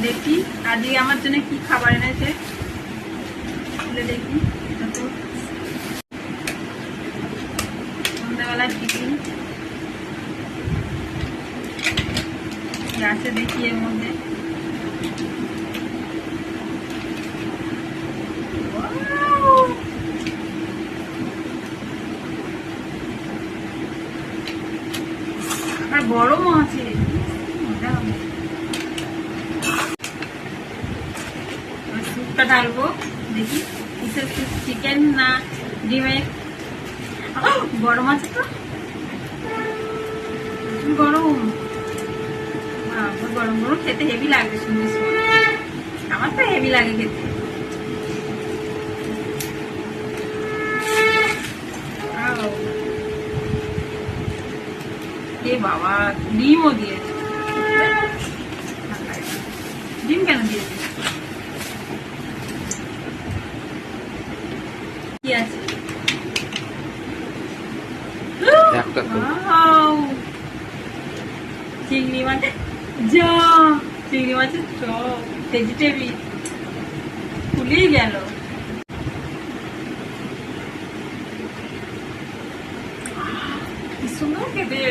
দেখি আজকে আমার জন্য কি খাবার এনেছে, খুলে দেখি। সন্ধ্যাবেলার টিফিন কি আছে দেখি এর মধ্যে। আর গরমও আছে, মজা হবে। স্যুপটা ঢালবো, দেখি কিসের স্যুপ, চিকেন না ডিমের। গরম আছে তো, গরম গরম গরম খেতে হেভি লাগবে। শুনতে আমার তো হেভি লাগে খেতে। এ বাবা, ডিমও দিয়েছে। ডিম কেন দিয়েছে? কি আছে? চিংড়ি মাছ, যা চিংড়ি মাছের চপ, ভেজিটেবিল খুলেই গেল। কি সুন্দর খেতে।